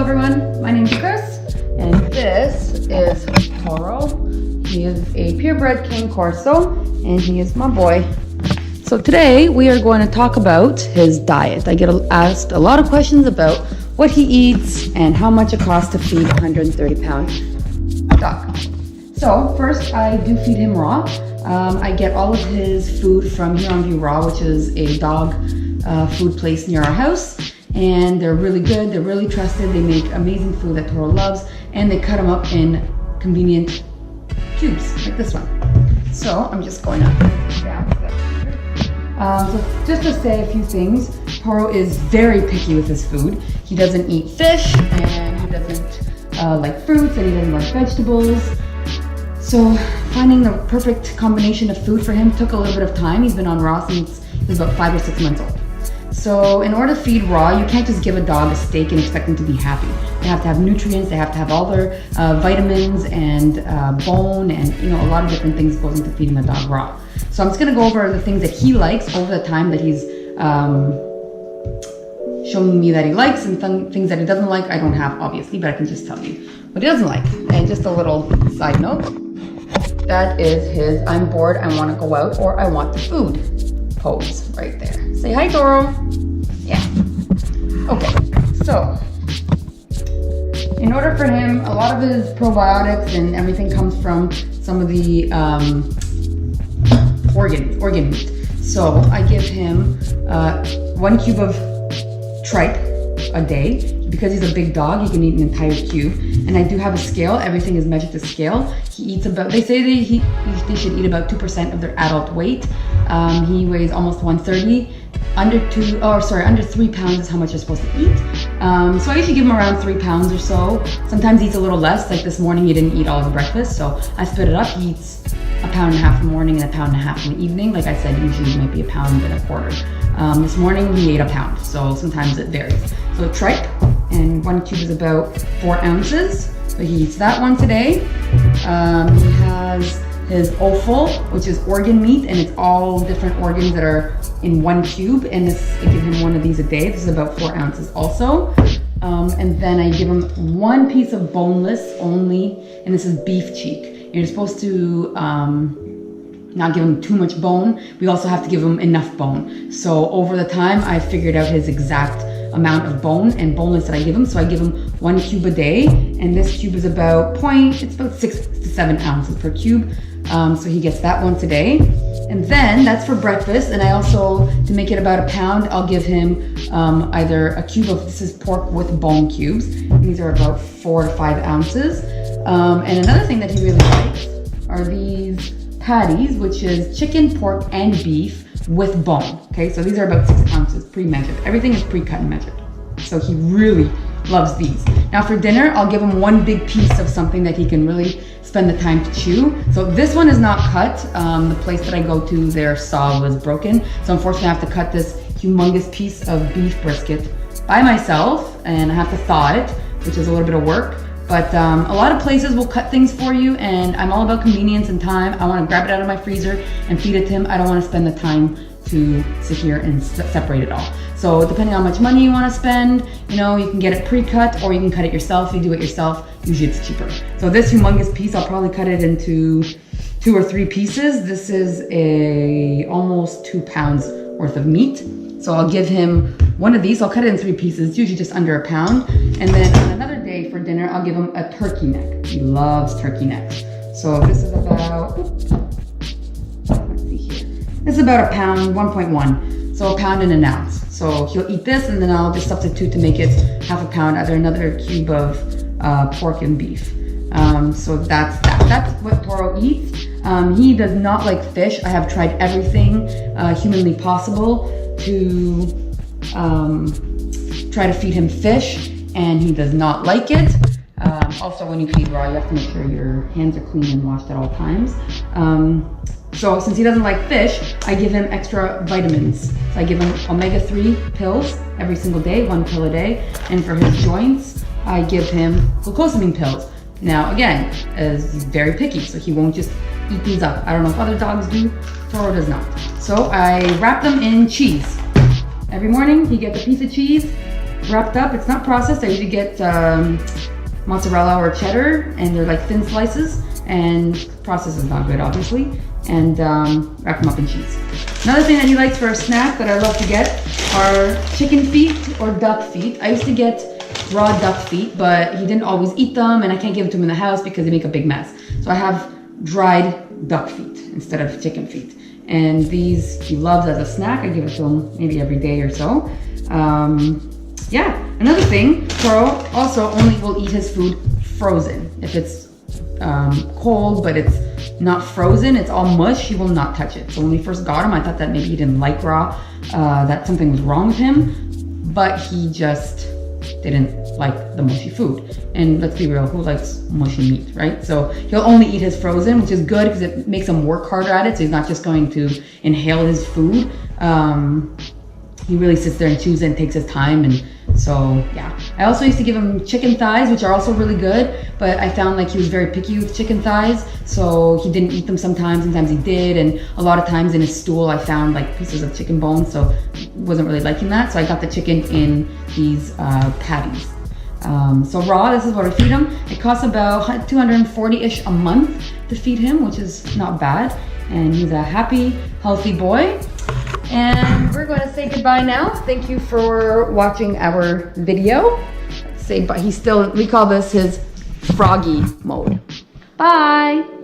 everyone, my name is Chris, and this is Toro. He is a purebred Cane Corso, and he is my boy. So today we are going to talk about his diet. I get asked a lot of questions about what he eats and how much it costs to feed a 130-pound dog. So first, I do feed him raw. I get all of his food from Here on View Raw, which is a dog food place near our house. And they're really good, they're really trusted, they make amazing food that Toro loves, and they cut them up in convenient cubes, like this one. So I'm just going up down. So just to say a few things, Toro is very picky with his food. He doesn't eat fish, and he doesn't like fruits, and he doesn't like vegetables. So finding the perfect combination of food for him took a little bit of time. He's been on raw since he was about 5 or 6 months old. So in order to feed raw, you can't just give a dog a steak and expect them to be happy. They have to have nutrients, they have to have all their vitamins and bone and a lot of different things goes into feeding a dog raw. So I'm just gonna go over the things that he likes over the time that he's showing me that he likes, and things that he doesn't like I don't have obviously, but I can just tell you what he doesn't like. And just a little side note, that is his I'm bored, I wanna go out, or I want the food pose right there. Say hi, Toro. Yeah. Okay, so in order for him, a lot of his probiotics and everything comes from some of the organ meat. So I give him 1 cube of tripe a day. Because he's a big dog, he can eat an entire cube. And I do have a scale. Everything is measured to scale. He eats about, they say they should eat about 2% of their adult weight. He weighs almost 130. Under 3 pounds is how much you're supposed to eat. So I usually give him around 3 pounds or so. Sometimes he eats a little less. Like this morning, he didn't eat all his breakfast, so I split it up. He eats 1.5 pounds in the morning and 1.5 pounds in the evening. Like I said, usually it might be 1.25 pounds. This morning he ate 1 pound, so sometimes it varies. So tripe, and 1 cube is about 4 ounces. So he eats that once a day. He has his offal, which is organ meat, and it's all different organs that are in 1 cube, and I give him 1 of these a day. This is about 4 ounces also. And then I give him 1 piece of boneless only, and this is beef cheek. You're supposed to not give him too much bone. We also have to give him enough bone. So over the time, I figured out his exact amount of bone and boneless that I give him. So I give him 1 cube a day, and this cube is about 6 to 7 ounces per cube. So he gets that once a day. And then that's for breakfast. And I also, to make it about 1 pound, I'll give him either a cube of, this is pork with bone cubes. These are about 4 to 5 ounces. And another thing that he really likes are these patties, which is chicken, pork, and beef with bone. Okay, so these are about 6 ounces pre-measured. Everything is pre-cut and measured. So he really loves these. Now for dinner, I'll give him 1 big piece of something that he can really spend the time to chew. So this one is not cut. The place that I go to, their saw was broken. So unfortunately I have to cut this humongous piece of beef brisket by myself, and I have to thaw it, which is a little bit of work. But a lot of places will cut things for you, and I'm all about convenience and time. I want to grab it out of my freezer and feed it to him. I don't want to spend the time to sit here and separate it all. So depending on how much money you want to spend, you can get it pre-cut, or you can cut it yourself. You do it yourself, usually it's cheaper. So this humongous piece, I'll probably cut it into 2 or 3 pieces. This is almost 2 pounds worth of meat. So I'll give him 1 of these. I'll cut it in 3 pieces, usually just under 1 pound. And then on another day for dinner, I'll give him a turkey neck. He loves turkey necks. So this is about, let's see here. This is about 1 pound, 1.1. So 1 pound and 1 ounce. So he'll eat this, and then I'll just substitute to make it 1/2 pound, either another cube of pork and beef. So that's that. That's what Toro eats. He does not like fish. I have tried everything humanly possible to try to feed him fish, and he does not like it. Also, when you feed raw, you have to make sure your hands are clean and washed at all times. So since he doesn't like fish, I give him extra vitamins. So I give him omega-3 pills every single day, 1 pill a day. And for his joints, I give him glucosamine pills. Now, again, as he's very picky, so he won't just eat these up. I don't know if other dogs do, Toro does not. So I wrap them in cheese. Every morning, he gets a piece of cheese, wrapped up. It's not processed. I usually get mozzarella or cheddar, and they're like thin slices, and processed is not good, obviously, and wrap them up in cheese. Another thing that he likes for a snack that I love to get are chicken feet or duck feet. I used to get raw duck feet, but he didn't always eat them, and I can't give them to him in the house because they make a big mess. So I have dried duck feet instead of chicken feet. And these he loves as a snack. I give it to him maybe every day or so. Yeah, another thing, Toro also only will eat his food frozen. If it's cold, but it's not frozen, it's all mush, he will not touch it. So when we first got him, I thought that maybe he didn't like raw, that something was wrong with him, but he just didn't like the mushy food. And let's be real, who likes mushy meat, right? So he'll only eat his frozen, which is good because it makes him work harder at it, so he's not just going to inhale his food. He really sits there and chews it and takes his time, and so yeah. I also used to give him chicken thighs, which are also really good, but I found like he was very picky with chicken thighs, so he didn't eat them sometimes he did, and a lot of times in his stool I found like pieces of chicken bones, so wasn't really liking that, so I got the chicken in these patties. So raw, this is what I feed him. It costs about $240-ish a month to feed him, which is not bad, and he's a happy, healthy boy. And we're going to say goodbye now. Thank you for watching our video. Say bye. We call this his froggy mode. Bye.